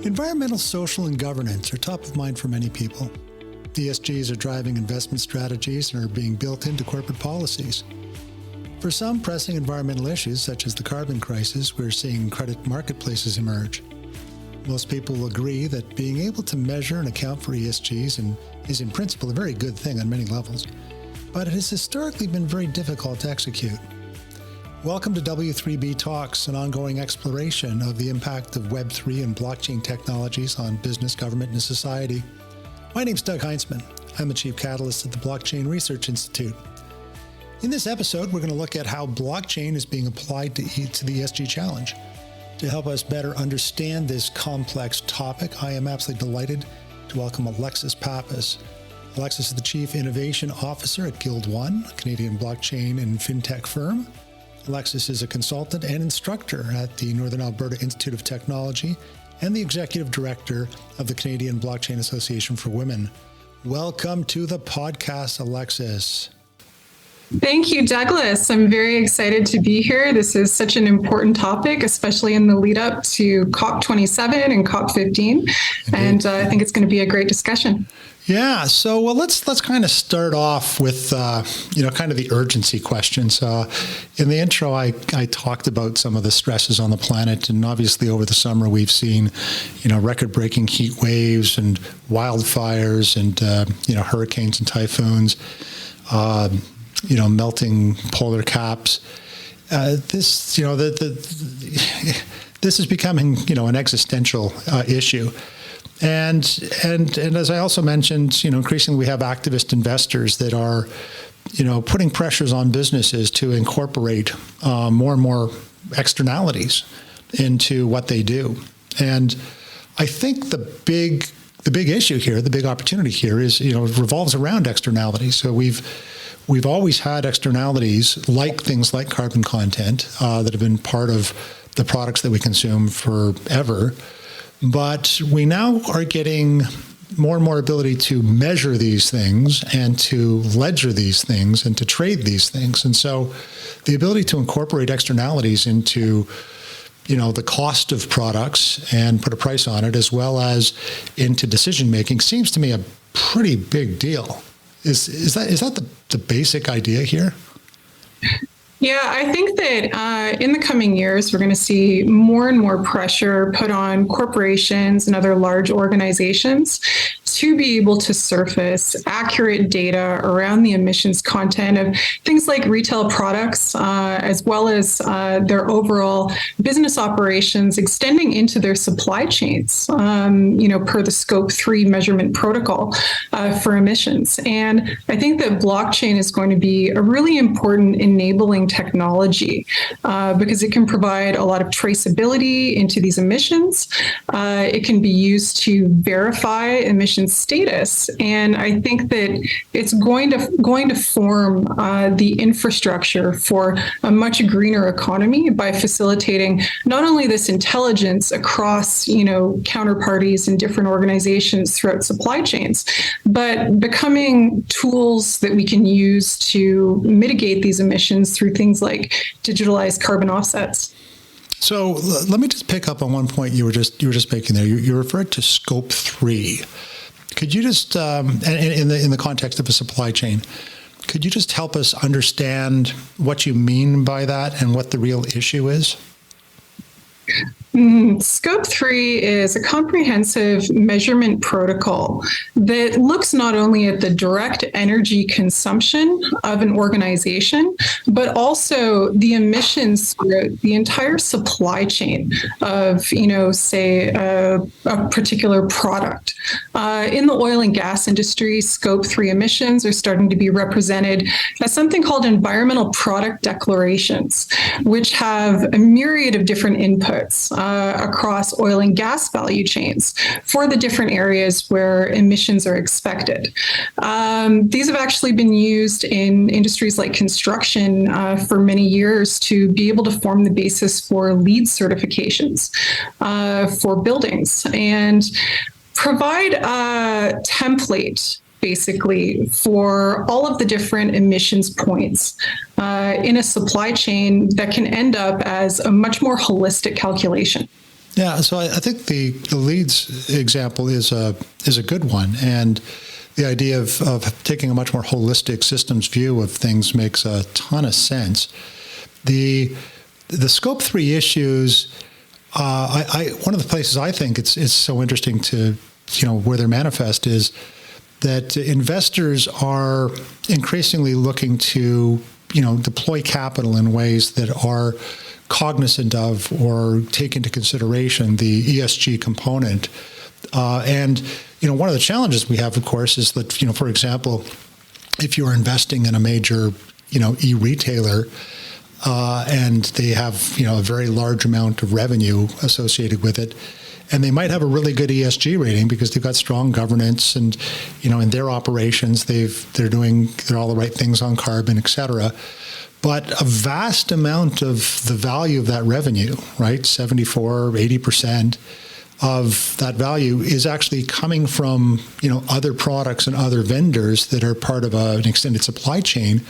Environmental, social, and governance are top of mind for many people. ESGs are driving investment strategies and are being built into corporate policies. For some pressing environmental issues, such as the carbon crisis, we're seeing credit marketplaces emerge. Most people will agree that being able to measure and account for ESGs is in principle a very good thing on many levels, but it has historically been very difficult to execute. Welcome to W3B Talks, an ongoing exploration of the impact of Web3 and blockchain technologies on business, government, and society. My name's Doug Heinzman. I'm the Chief Catalyst at the Blockchain Research Institute. In this episode, we're going to look at how blockchain is being applied to the ESG challenge. To help us better understand this complex topic, I am absolutely delighted to welcome Alexis Pappas. Alexis is the Chief Innovation Officer at Guild One, a Canadian blockchain and fintech firm. Alexis is a consultant and instructor at the Northern Alberta Institute of Technology and the Executive Director of the Canadian Blockchain Association for Women. Welcome to the podcast, Alexis. Thank you, Douglas. I'm very excited to be here. This is such an important topic, especially in the lead up to COP27 and COP15. And I think it's going to be a great discussion. Yeah. So let's kind of start off with, kind of the urgency questions. In the intro, I talked about some of the stresses on the planet. And obviously over the summer, we've seen, record-breaking heat waves and wildfires and, hurricanes and typhoons, melting polar caps. This is becoming, an existential issue. And as I also mentioned, increasingly we have activist investors that are, putting pressures on businesses to incorporate more and more externalities into what they do. And I think the big issue here, the big opportunity here is, revolves around externalities. So we've always had externalities like things like carbon content that have been part of the products that we consume forever. But we now are getting more and more ability to measure these things and to ledger these things and to trade these things. And so the ability to incorporate externalities into, the cost of products and put a price on it, as well as into decision-making, seems to me a pretty big deal. Is that the basic idea here? Yeah, I think that in the coming years, we're going to see more and more pressure put on corporations and other large organizations to be able to surface accurate data around the emissions content of things like retail products, as well as their overall business operations extending into their supply chains, per the Scope 3 measurement protocol for emissions. And I think that blockchain is going to be a really important enabling technology because it can provide a lot of traceability into these emissions. It can be used to verify emissions status, and I think that it's going to form the infrastructure for a much greener economy by facilitating not only this intelligence across counterparties and different organizations throughout supply chains, but becoming tools that we can use to mitigate these emissions through things like digitalized carbon offsets. So let me just pick up on one point you were just making there. You referred to Scope 3. Could you just, in the context of a supply chain, could you just help us understand what you mean by that and what the real issue is? Scope 3 is a comprehensive measurement protocol that looks not only at the direct energy consumption of an organization, but also the emissions throughout the entire supply chain of, say, a particular product. In the oil and gas industry, Scope 3 emissions are starting to be represented as something called environmental product declarations, which have a myriad of different inputs across oil and gas value chains for the different areas where emissions are expected. These have actually been used in industries like construction for many years to be able to form the basis for LEED certifications for buildings and provide a template basically for all of the different emissions points in a supply chain that can end up as a much more holistic calculation. Yeah, so I think the leads example is a good one, and the idea of taking a much more holistic systems view of things makes a ton of sense. The scope 3 issues, one of the places I think it's so interesting to where they're manifest is that investors are increasingly looking to deploy capital in ways that are cognizant of or take into consideration the ESG component. And one of the challenges we have, of course, is that, for example, if you're investing in a major, e-retailer, and they have, a very large amount of revenue associated with it, and they might have a really good ESG rating because they've got strong governance and, in their operations, they're doing all the right things on carbon, et cetera. But a vast amount of the value of that revenue, right, 74, 80% of that value is actually coming from, other products and other vendors that are part of an extended supply chain.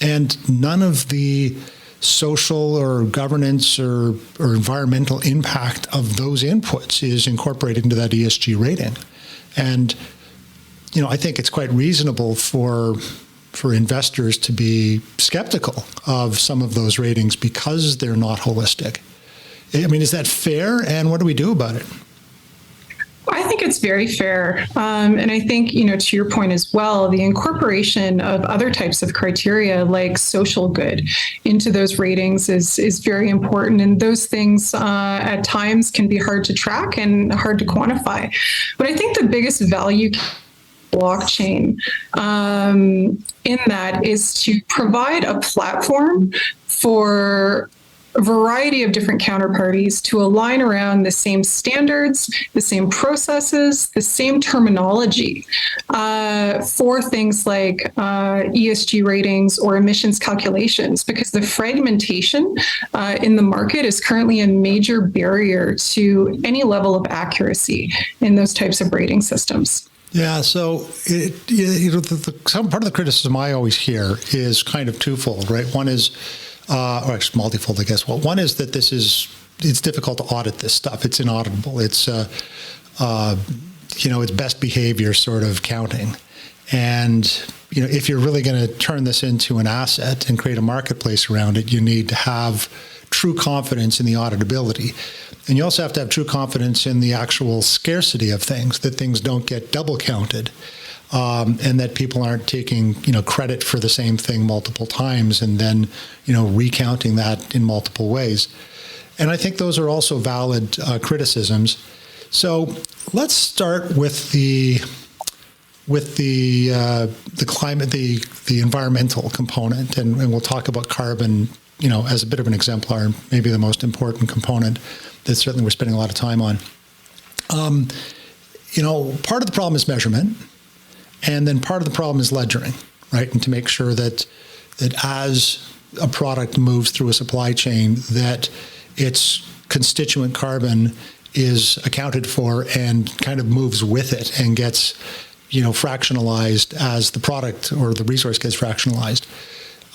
And none of the social or governance or environmental impact of those inputs is incorporated into that ESG rating. And, I think it's quite reasonable for investors to be skeptical of some of those ratings because they're not holistic. I mean, is that fair? And what do we do about it? I think it's very fair. And I think, to your point as well, the incorporation of other types of criteria like social good into those ratings is very important. And those things at times can be hard to track and hard to quantify. But I think the biggest value blockchain in that is to provide a platform for a variety of different counterparties to align around the same standards, the same processes, the same terminology for things like ESG ratings or emissions calculations, because the fragmentation in the market is currently a major barrier to any level of accuracy in those types of rating systems. Yeah, so some part of the criticism I always hear is kind of twofold, right? One is, or actually multifold, I guess. Well, one is that it's difficult to audit this stuff. It's inauditable. It's, it's best behavior sort of counting. And, if you're really going to turn this into an asset and create a marketplace around it, you need to have true confidence in the auditability. And you also have to have true confidence in the actual scarcity of things, that things don't get double counted, and that people aren't taking, credit for the same thing multiple times and then, recounting that in multiple ways. And I think those are also valid criticisms. So let's start with the climate, the environmental component, and we'll talk about carbon, as a bit of an exemplar, maybe the most important component that certainly we're spending a lot of time on. Part of the problem is measurement, and then part of the problem is ledgering, right? And to make sure that as a product moves through a supply chain, that its constituent carbon is accounted for and kind of moves with it and gets, fractionalized as the product or the resource gets fractionalized.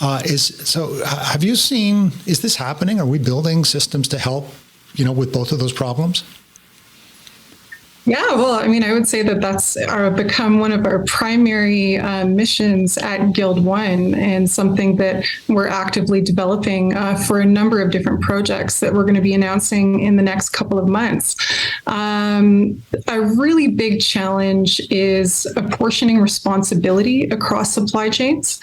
Have you seen, is this happening? Are we building systems to help, with both of those problems? Yeah, well, I would say that that's become one of our primary missions at Guild One, and something that we're actively developing for a number of different projects that we're going to be announcing in the next couple of months. A really big challenge is apportioning responsibility across supply chains.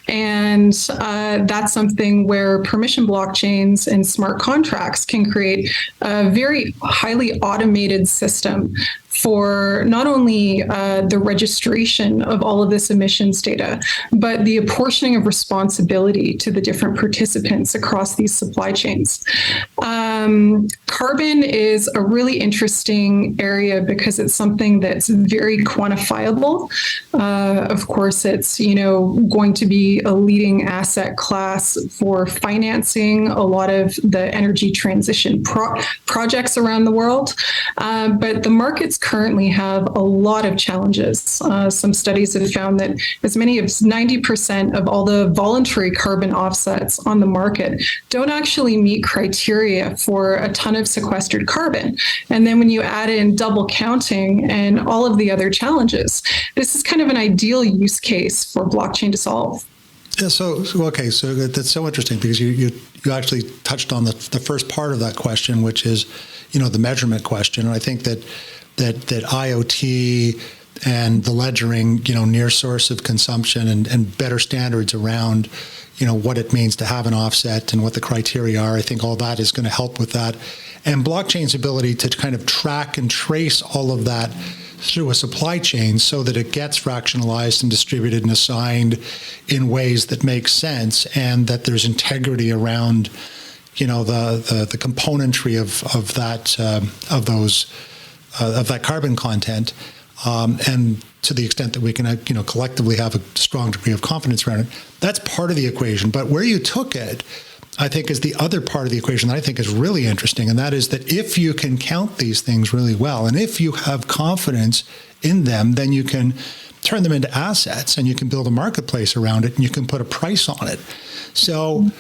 And that's something where permission blockchains and smart contracts can create a very highly automated system for not only the registration of all of this emissions data, but the apportioning of responsibility to the different participants across these supply chains. Carbon is a really interesting area because it's something that's very quantifiable. Of course, it's going to be a leading asset class for financing a lot of the energy transition projects around the world. But the market's currently have a lot of challenges. Some studies have found that as many as 90% of all the voluntary carbon offsets on the market don't actually meet criteria for a ton of sequestered carbon. And then when you add in double counting and all of the other challenges, this is kind of an ideal use case for blockchain to solve. Yeah, so that's so interesting because you actually touched on the first part of that question, which is, the measurement question. And I think that IoT and the ledgering, near source of consumption and better standards around, what it means to have an offset and what the criteria are, I think all that is going to help with that. And blockchain's ability to kind of track and trace all of that through a supply chain so that it gets fractionalized and distributed and assigned in ways that make sense and that there's integrity around, the componentry of that carbon content, and to the extent that we can, collectively have a strong degree of confidence around it. That's part of the equation. But where you took it, I think, is the other part of the equation that I think is really interesting, and that is that if you can count these things really well, and if you have confidence in them, then you can turn them into assets, and you can build a marketplace around it, and you can put a price on it. So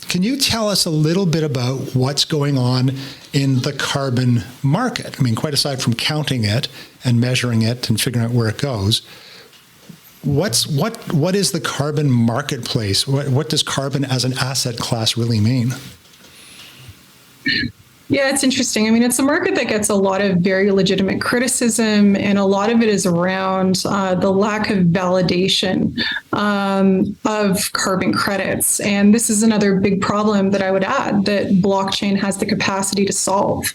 can you tell us a little bit about what's going on in the carbon market? I mean, quite aside from counting it and measuring it and figuring out where it goes, what is the carbon marketplace? What does carbon as an asset class really mean? Yeah, it's interesting. I mean, it's a market that gets a lot of very legitimate criticism, and a lot of it is around the lack of validation of carbon credits. And this is another big problem that I would add that blockchain has the capacity to solve.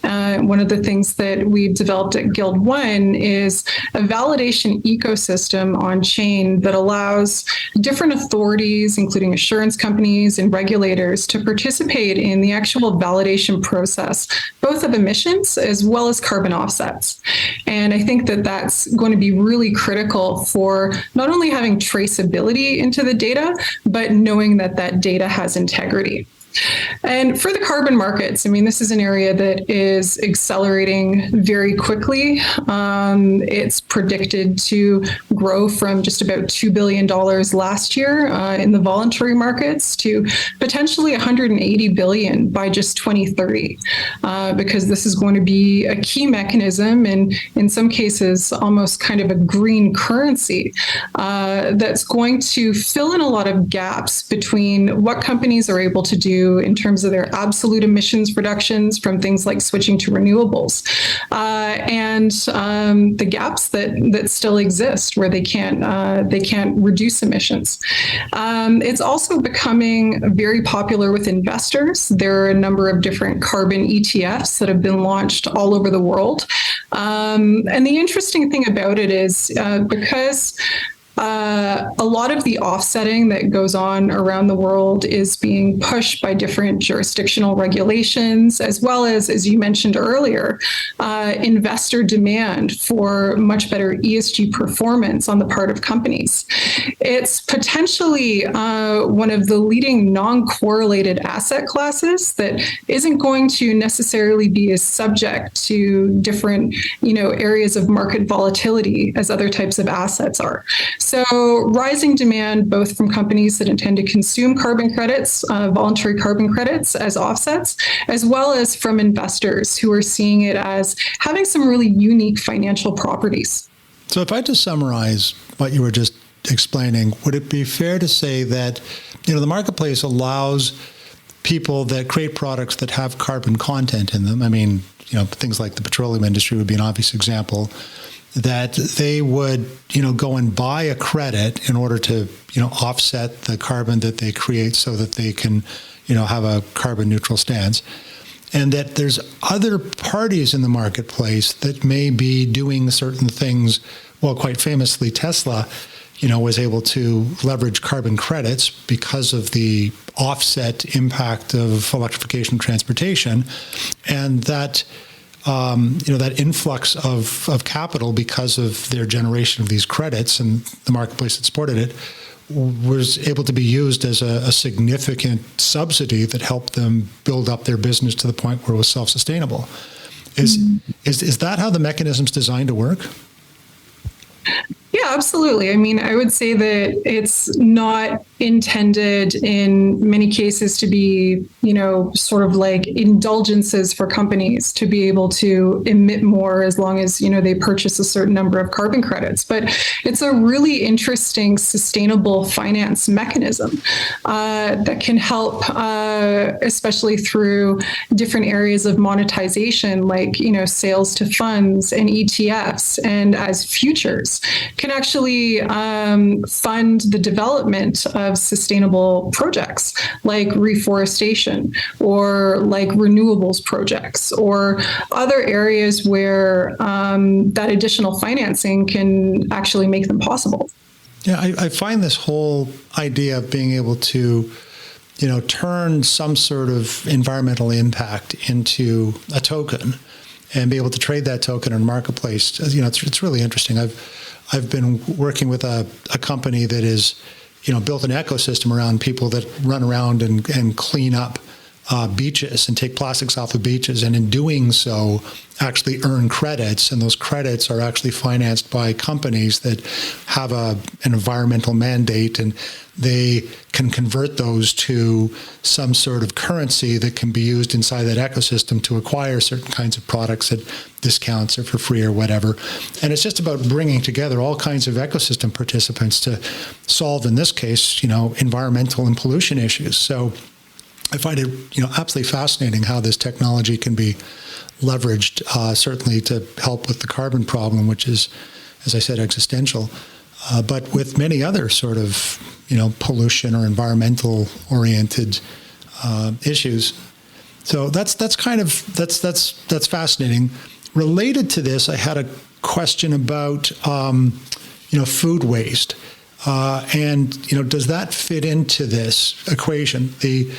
One of the things that we've developed at Guild One is a validation ecosystem on chain that allows different authorities, including assurance companies and regulators, to participate in the actual validation process, both of emissions as well as carbon offsets. And I think that that's going to be really critical for not only having traceability into the data, but knowing that that data has integrity. And for the carbon markets, I mean, this is an area that is accelerating very quickly. It's predicted to grow from just about $2 billion last year in the voluntary markets to potentially $180 billion by just 2030, because this is going to be a key mechanism, and in some cases, almost kind of a green currency that's going to fill in a lot of gaps between what companies are able to do in terms of their absolute emissions reductions from things like switching to renewables, and the gaps that still exist where they can't reduce emissions. It's also becoming very popular with investors. There are a number of different carbon ETFs that have been launched all over the world. And the interesting thing about it is because a lot of the offsetting that goes on around the world is being pushed by different jurisdictional regulations, as well as you mentioned earlier, investor demand for much better ESG performance on the part of companies. It's potentially one of the leading non-correlated asset classes that isn't going to necessarily be as subject to different, areas of market volatility as other types of assets are. So rising demand, both from companies that intend to consume carbon credits, voluntary carbon credits as offsets, as well as from investors who are seeing it as having some really unique financial properties. So if I just summarize what you were just explaining, would it be fair to say that, the marketplace allows people that create products that have carbon content in them? I mean, things like the petroleum industry would be an obvious example, that they would, go and buy a credit in order to, offset the carbon that they create so that they can, have a carbon neutral stance. And that there's other parties in the marketplace that may be doing certain things. Well, quite famously, Tesla, was able to leverage carbon credits because of the offset impact of electrification of transportation. And that that influx of capital because of their generation of these credits and the marketplace that supported it was able to be used as a significant subsidy that helped them build up their business to the point where it was self-sustainable. Is that how the mechanism's designed to work? Yeah, absolutely. I mean, I would say that it's not intended in many cases to be, sort of like indulgences for companies to be able to emit more as long as, they purchase a certain number of carbon credits. But it's a really interesting sustainable finance mechanism that can help, especially through different areas of monetization, like, sales to funds and ETFs, and as futures can actually fund the development of sustainable projects like reforestation or like renewables projects or other areas where that additional financing can actually make them possible. Yeah, I find this whole idea of being able to, turn some sort of environmental impact into a token and be able to trade that token in a marketplace, it's really interesting. I've been working with a company that is, built an ecosystem around people that run around and clean up beaches and take plastics off of beaches, and in doing so actually earn credits, and those credits are actually financed by companies that have an environmental mandate, and they can convert those to some sort of currency that can be used inside that ecosystem to acquire certain kinds of products at discounts or for free or whatever. And it's just about bringing together all kinds of ecosystem participants to solve, in this case, environmental and pollution issues. So I find it, absolutely fascinating how this technology can be leveraged, certainly to help with the carbon problem, which is, as I said, existential, but with many other sort of, pollution or environmental oriented issues. So that's fascinating. Related to this, I had a question about, food waste, and does that fit into this equation? A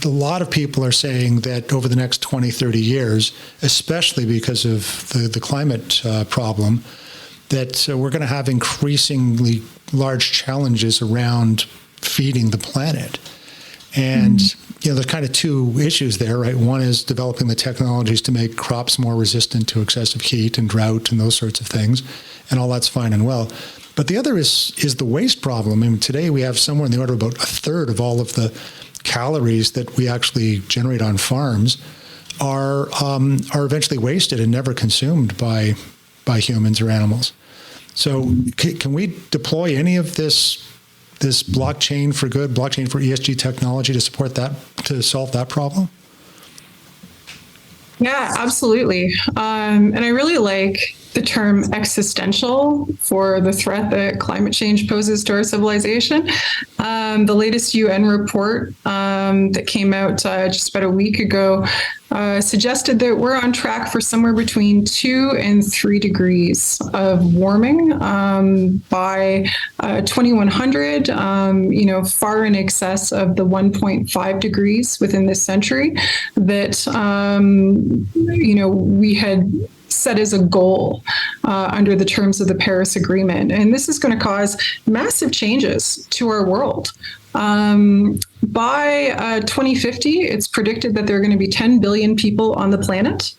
lot of people are saying that over the next 20, 30 years, especially because of the climate problem, that we're going to have increasingly large challenges around feeding the planet. And, there's kind of two issues there, right? One is developing the technologies to make crops more resistant to excessive heat and drought and those sorts of things. And all that's fine and well. But the other is the waste problem. I mean, today we have somewhere in the order of about a third of all of the calories that we actually generate on farms are eventually wasted and never consumed by humans or animals. So can we deploy any of this blockchain for good, blockchain for ESG technology to support that, to solve that problem? Yeah, absolutely. And I really like the term existential for the threat that climate change poses to our civilization. The latest UN report that came out just about a week ago suggested that we're on track for somewhere between 2 and 3 degrees of warming by 2100, far in excess of the 1.5 degrees within this century that, we had set as a goal under the terms of the Paris Agreement. And this is going to cause massive changes to our world. By 2050, it's predicted that there are going to be 10 billion people on the planet.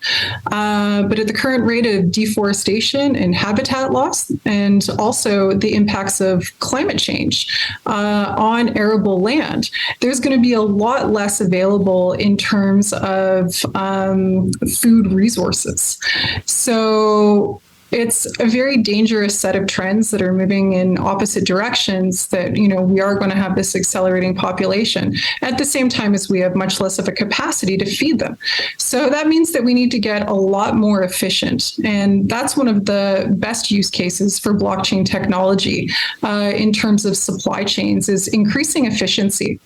But at the current rate of deforestation and habitat loss, and also the impacts of climate change on arable land, there's going to be a lot less available in terms of food resources. So it's a very dangerous set of trends that are moving in opposite directions, that, we are going to have this accelerating population at the same time as we have much less of a capacity to feed them. So that means that we need to get a lot more efficient. And that's one of the best use cases for blockchain technology in terms of supply chains, is increasing efficiency.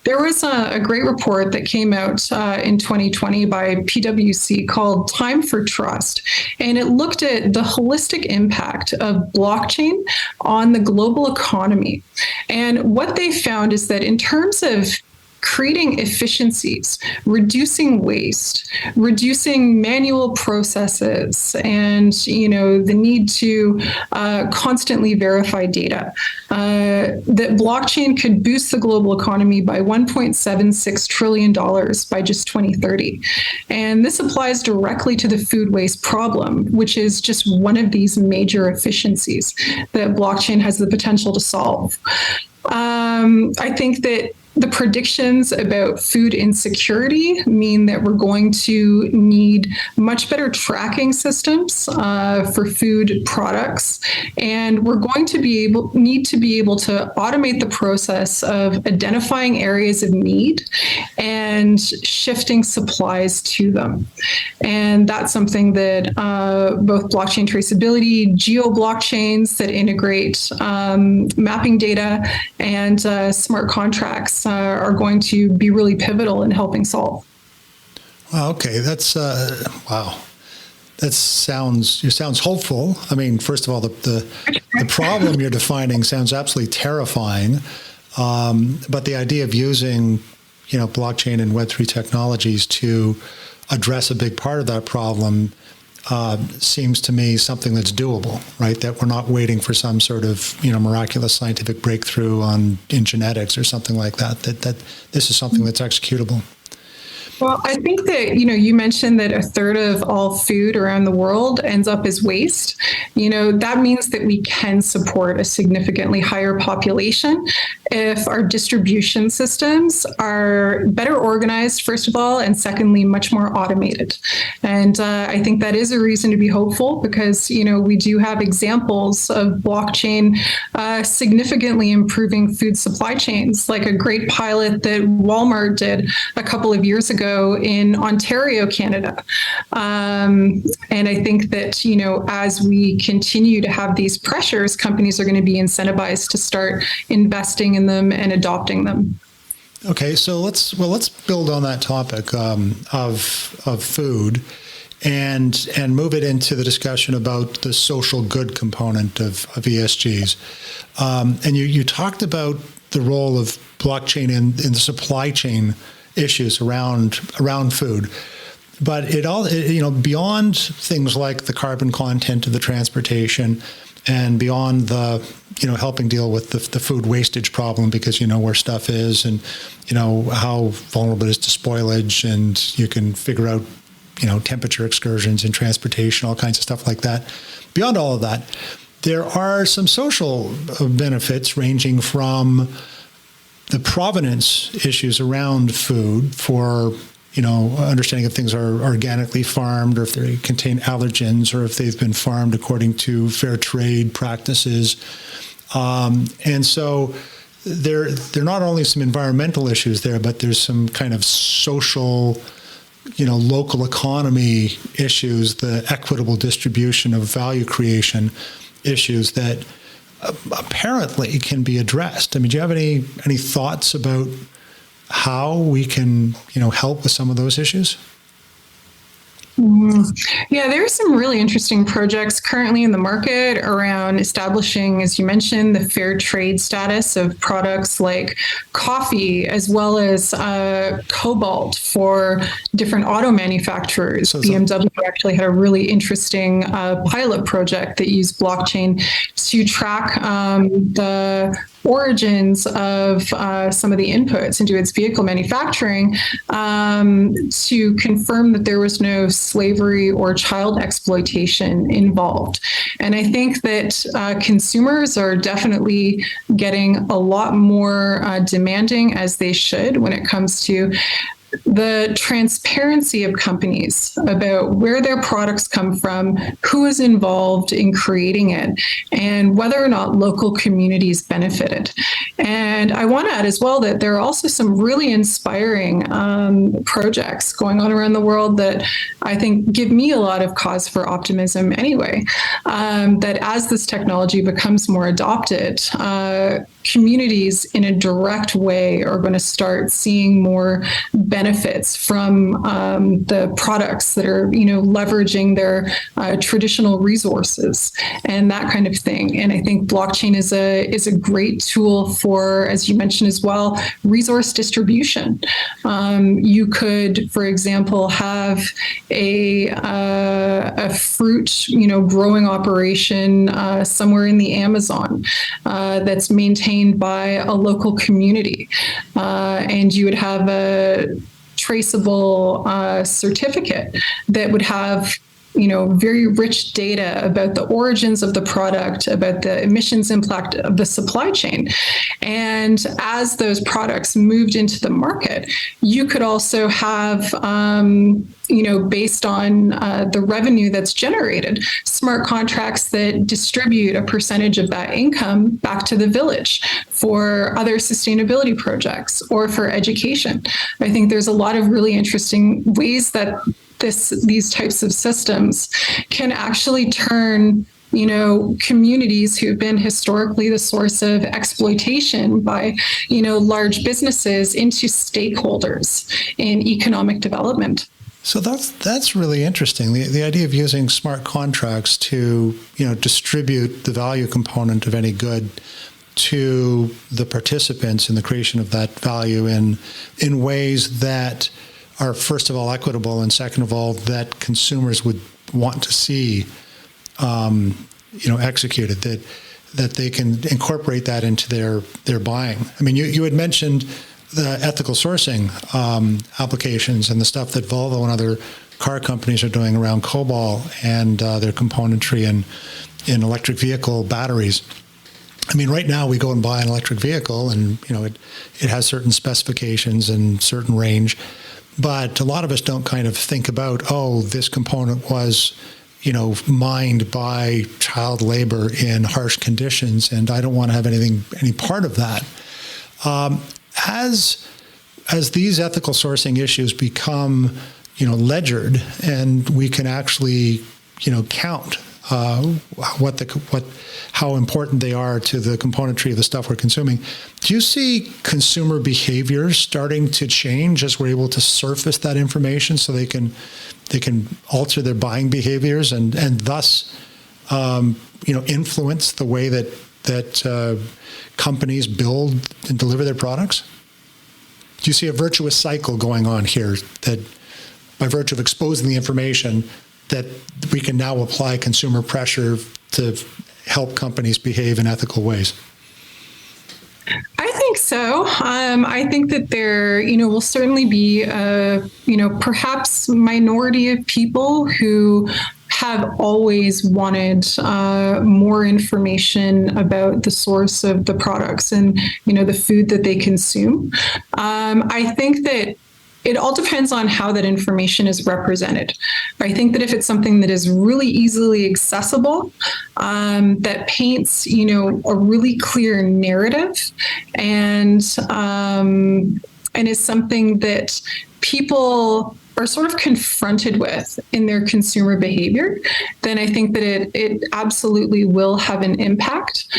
There was a great report that came out in 2020 by PwC called Time for Trust, and it looked at the holistic impact of blockchain on the global economy. And what they found is that in terms of creating efficiencies, reducing waste, reducing manual processes, and the need to constantly verify data. That blockchain could boost the global economy by $1.76 trillion by just 2030. And this applies directly to the food waste problem, which is just one of these major efficiencies that blockchain has the potential to solve. I think that the predictions about food insecurity mean that we're going to need much better tracking systems for food products, and we're going to need to be able to automate the process of identifying areas of need and shifting supplies to them. And that's something that both blockchain traceability, geo blockchains that integrate mapping data, and smart contracts are going to be really pivotal in helping solve. Wow, okay, that's wow. That sounds hopeful. I mean, first of all, the problem you're defining sounds absolutely terrifying. But the idea of using, blockchain and Web3 technologies to address a big part of that problem seems to me something that's doable, right? That we're not waiting for some sort of, miraculous scientific breakthrough in genetics or something like that. That this is something that's executable. Well, I think that, you mentioned that a third of all food around the world ends up as waste. That means that we can support a significantly higher population if our distribution systems are better organized, first of all, and secondly, much more automated. And I think that is a reason to be hopeful because, we do have examples of blockchain significantly improving food supply chains, like a great pilot that Walmart did a couple of years ago in Ontario, Canada. And I think that, as we continue to have these pressures, companies are going to be incentivized to start investing in them and adopting them. Okay, so let's build on that topic of food and move it into the discussion about the social good component of ESGs. And you talked about the role of blockchain in the supply chain issues around food, but it all beyond things like the carbon content of the transportation and beyond the helping deal with the food wastage problem because where stuff is and how vulnerable it is to spoilage, and you can figure out temperature excursions in transportation, all kinds of stuff like that. Beyond all of that, there are some social benefits ranging from the provenance issues around food for, understanding if things are organically farmed or if they contain allergens or if they've been farmed according to fair trade practices. And so there are not only some environmental issues there, but there's some kind of social, local economy issues, the equitable distribution of value creation issues that apparently can be addressed. I mean, do you have any thoughts about how we can, help with some of those issues? Yeah, there are some really interesting projects currently in the market around establishing, as you mentioned, the fair trade status of products like coffee, as well as cobalt for different auto manufacturers. BMW actually had a really interesting pilot project that used blockchain to track the origins of some of the inputs into its vehicle manufacturing to confirm that there was no slavery or child exploitation involved. And I think that consumers are definitely getting a lot more demanding, as they should, when it comes to the transparency of companies about where their products come from, who is involved in creating it, and whether or not local communities benefited. And I want to add as well that there are also some really inspiring projects going on around the world that I think give me a lot of cause for optimism anyway, that as this technology becomes more adopted, communities in a direct way are going to start seeing more benefits from the products that are, leveraging their traditional resources and that kind of thing. And I think blockchain is a great tool for, as you mentioned as well, resource distribution. You could, for example, have a fruit, growing operation somewhere in the Amazon that's maintained by a local community, and you would have a traceable certificate that would have very rich data about the origins of the product, about the emissions impact of the supply chain. And as those products moved into the market, you could also have, based on the revenue that's generated, smart contracts that distribute a percentage of that income back to the village for other sustainability projects or for education. I think there's a lot of really interesting ways that these types of systems can actually turn communities who've been historically the source of exploitation by large businesses into stakeholders in economic development. So that's really interesting. The idea of using smart contracts to distribute the value component of any good to the participants in the creation of that value in ways that are, first of all, equitable, and second of all, that consumers would want to see, executed, that they can incorporate that into their buying. I mean, you had mentioned the ethical sourcing applications and the stuff that Volvo and other car companies are doing around cobalt and their componentry in electric vehicle batteries. I mean, right now we go and buy an electric vehicle, and it has certain specifications and certain range. But a lot of us don't kind of think about, this component was, mined by child labor in harsh conditions, and I don't want to have any part of that. As these ethical sourcing issues become, ledgered, and we can actually, count how important they are to the componentry of the stuff we're consuming. Do you see consumer behaviors starting to change as we're able to surface that information so they can alter their buying behaviors and thus influence the way that companies build and deliver their products? Do you see a virtuous cycle going on here that by virtue of exposing the information that we can now apply consumer pressure to help companies behave in ethical ways? I think so. I think that there, will certainly be, perhaps minority of people who have always wanted more information about the source of the products and, the food that they consume. I think that it all depends on how that information is represented. I think that if it's something that is really easily accessible, that paints, a really clear narrative, and is something that people are sort of confronted with in their consumer behavior, then I think that it absolutely will have an impact.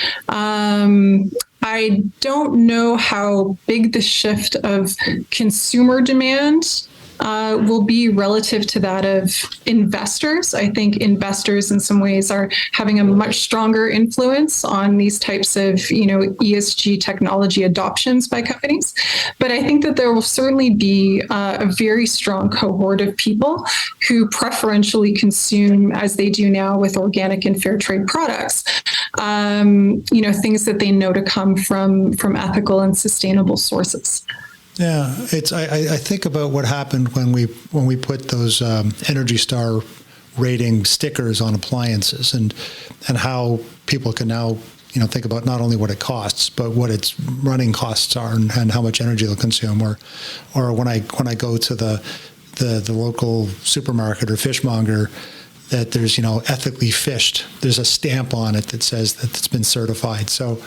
I don't know how big the shift of consumer demand will be relative to that of investors. I think investors in some ways are having a much stronger influence on these types of, ESG technology adoptions by companies. But I think that there will certainly be a very strong cohort of people who preferentially consume, as they do now with organic and fair trade products, things that they know to come from ethical and sustainable sources. Yeah, I think about what happened when we put those Energy Star rating stickers on appliances, and how people can now think about not only what it costs but what its running costs are and how much energy they'll consume, or when I go to the local supermarket or fishmonger, that there's ethically fished. There's a stamp on it that says that it's been certified. So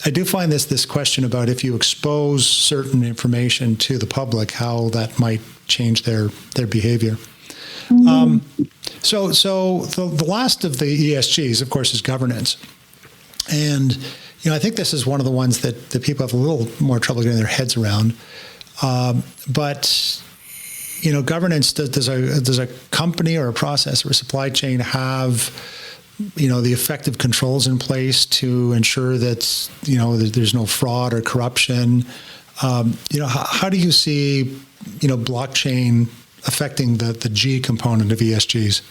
I do find this question about if you expose certain information to the public, how that might change their behavior. Mm-hmm. So the last of the ESGs, of course, is governance. And I think this is one of the ones that people have a little more trouble getting their heads around. But governance, does a company or a process or a supply chain have the effective controls in place to ensure that there's no fraud or corruption? How do you see blockchain affecting the G component of ESGs?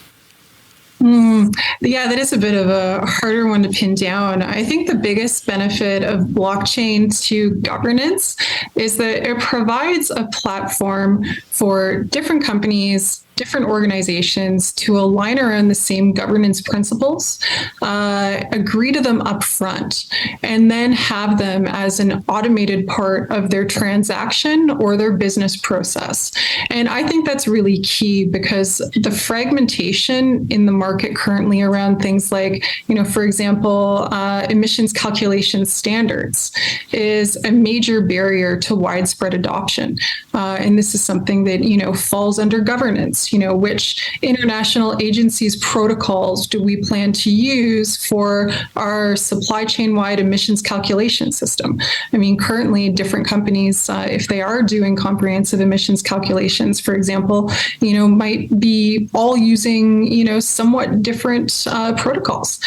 Yeah, that is a bit of a harder one to pin down. I think the biggest benefit of blockchain to governance is that it provides a platform for different companies, different organizations to align around the same governance principles, agree to them up front, and then have them as an automated part of their transaction or their business process. And I think that's really key because the fragmentation in the market currently around things like, for example, emissions calculation standards is a major barrier to widespread adoption. And this is something that, falls under governance. Which international agencies' protocols do we plan to use for our supply chain-wide emissions calculation system? I mean, currently, different companies, if they are doing comprehensive emissions calculations, for example, might be all using, somewhat different protocols.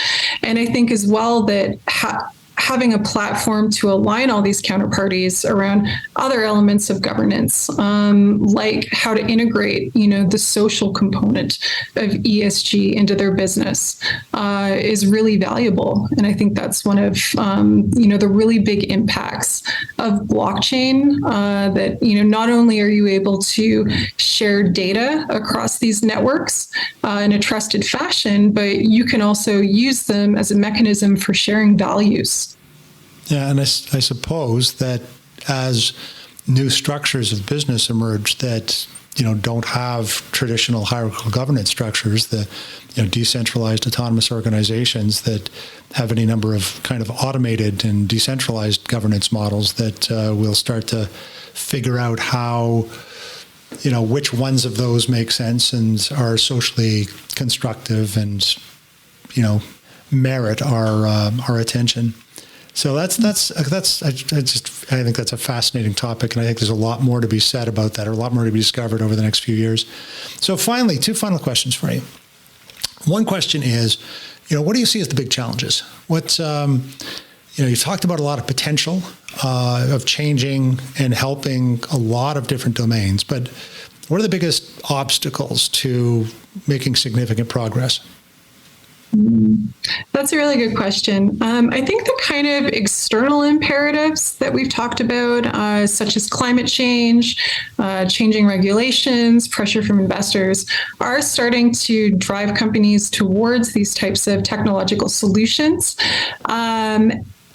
And I think as well that having a platform to align all these counterparties around other elements of governance, like how to integrate, the social component of ESG into their business, is really valuable. And I think that's one of, the really big impacts of blockchain, that, not only are you able to share data across these networks in a trusted fashion, but you can also use them as a mechanism for sharing values. Yeah, and I suppose that as new structures of business emerge that don't have traditional hierarchical governance structures, the decentralized autonomous organizations that have any number of kind of automated and decentralized governance models, that we'll start to figure out how which ones of those make sense and are socially constructive and merit our attention. So I think that's a fascinating topic, and I think there's a lot more to be said about that, or a lot more to be discovered over the next few years. So finally, two final questions for you. One question is, what do you see as the big challenges? What you've talked about a lot of potential of changing and helping a lot of different domains, but what are the biggest obstacles to making significant progress? That's a really good question. I think the kind of external imperatives that we've talked about, such as climate change, changing regulations, pressure from investors, are starting to drive companies towards these types of technological solutions.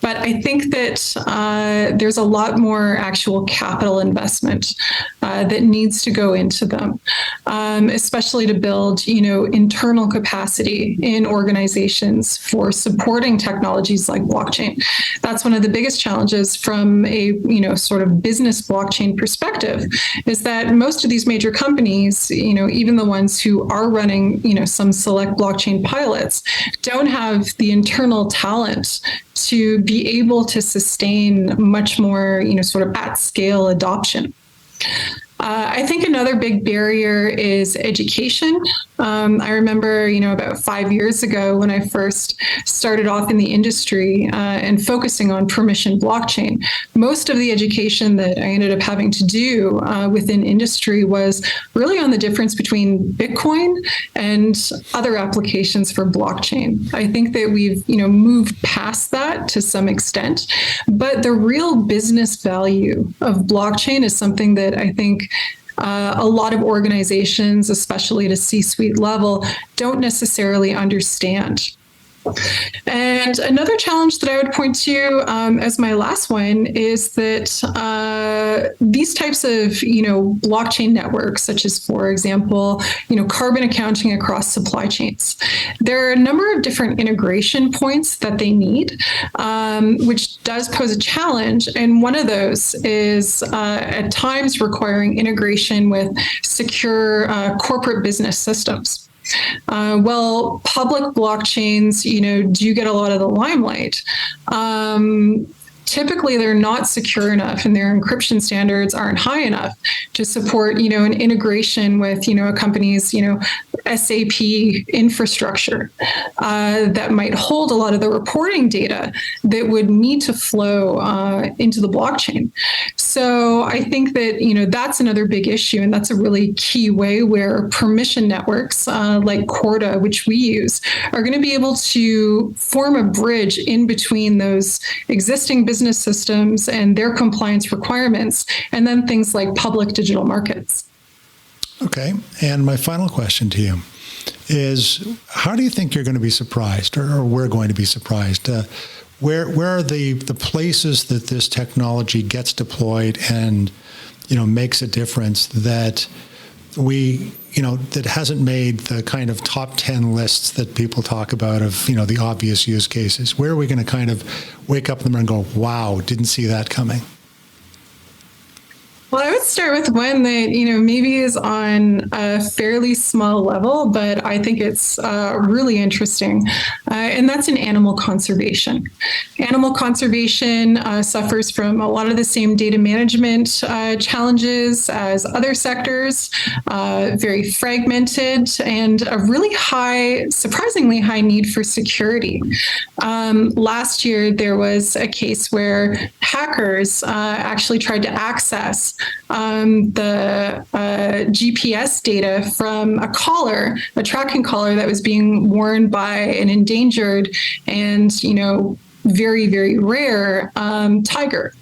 But I think that there's a lot more actual capital investment that needs to go into them, especially to build, internal capacity in organizations for supporting technologies like blockchain. That's one of the biggest challenges from a, sort of business blockchain perspective, is that most of these major companies, even the ones who are running, some select blockchain pilots, don't have the internal talent to be able to sustain much more, sort of at scale adoption. I think another big barrier is education. I remember, about 5 years ago when I first started off in the industry and focusing on permission blockchain, most of the education that I ended up having to do within industry was really on the difference between Bitcoin and other applications for blockchain. I think that we've, moved past that to some extent, but the real business value of blockchain is something that I think a lot of organizations, especially at a C-suite level, don't necessarily understand. And another challenge that I would point to as my last one is that these types of, blockchain networks, such as, for example, carbon accounting across supply chains, there are a number of different integration points that they need, which does pose a challenge. And one of those is at times requiring integration with secure corporate business systems. Well, public blockchains, do get a lot of the limelight. Typically, they're not secure enough and their encryption standards aren't high enough to support, an integration with, a company's, SAP infrastructure that might hold a lot of the reporting data that would need to flow into the blockchain. So I think that, that's another big issue. And that's a really key way where permission networks like Corda, which we use, are going to be able to form a bridge in between those existing business systems and their compliance requirements, and then things like public digital markets. Okay. And my final question to you is, how do you think you're going to be surprised, or we're going to be surprised? Where are the places that this technology gets deployed and, makes a difference that that hasn't made the kind of top 10 lists that people talk about of, the obvious use cases? Where are we going to kind of wake up in the morning and go, wow, didn't see that coming? Well, I would start with one that, maybe is on a fairly small level, but I think it's really interesting. And that's in animal conservation. Animal conservation suffers from a lot of the same data management challenges as other sectors, very fragmented, and a really surprisingly high need for security. Last year, there was a case where hackers actually tried to access the GPS data from a tracking collar that was being worn by an endangered and, very, very rare tiger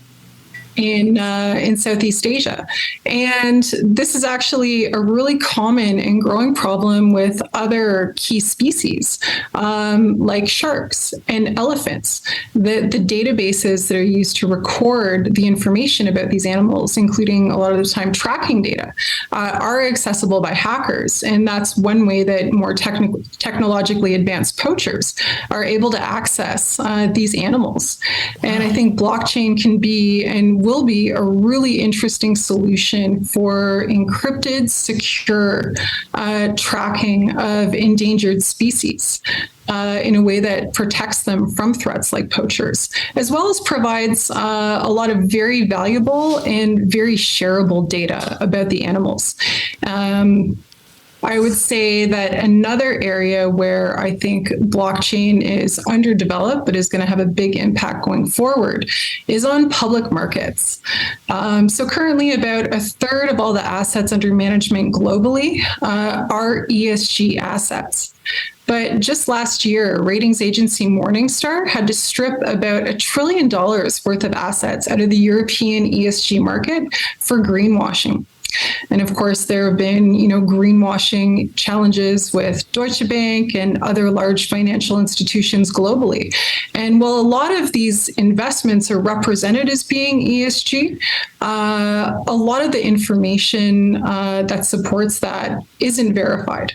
in Southeast Asia. And this is actually a really common and growing problem with other key species, like sharks and elephants. The databases that are used to record the information about these animals, including a lot of the time tracking data, are accessible by hackers. And that's one way that more technologically advanced poachers are able to access these animals. And I think blockchain can be and will be a really interesting solution for encrypted, secure tracking of endangered species in a way that protects them from threats like poachers, as well as provides a lot of very valuable and very shareable data about the animals. I would say that another area where I think blockchain is underdeveloped but is going to have a big impact going forward is on public markets. So currently about a third of all the assets under management globally are ESG assets. But just last year, ratings agency Morningstar had to strip about $1 trillion worth of assets out of the European ESG market for greenwashing. And of course, there have been, greenwashing challenges with Deutsche Bank and other large financial institutions globally. And while a lot of these investments are represented as being ESG, a lot of the information that supports that isn't verified.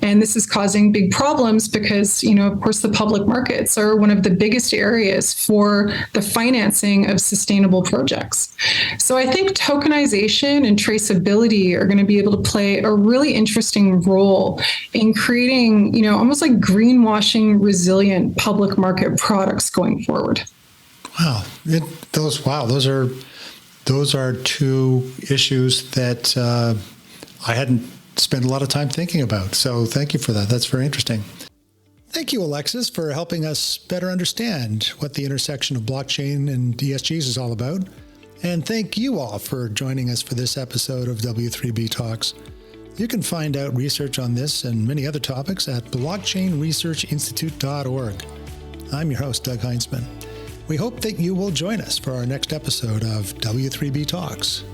And this is causing big problems because, of course, the public markets are one of the biggest areas for the financing of sustainable projects. So I think tokenization and traceability are going to be able to play a really interesting role in creating, almost like greenwashing resilient public market products going forward. Wow. Those are two issues that I hadn't spend a lot of time thinking about. So thank you for that. That's very interesting. Thank you, Alexis, for helping us better understand what the intersection of blockchain and ESGs is all about. And thank you all for joining us for this episode of W3B Talks. You can find out research on this and many other topics at blockchainresearchinstitute.org. I'm your host, Doug Heinzman. We hope that you will join us for our next episode of W3B Talks.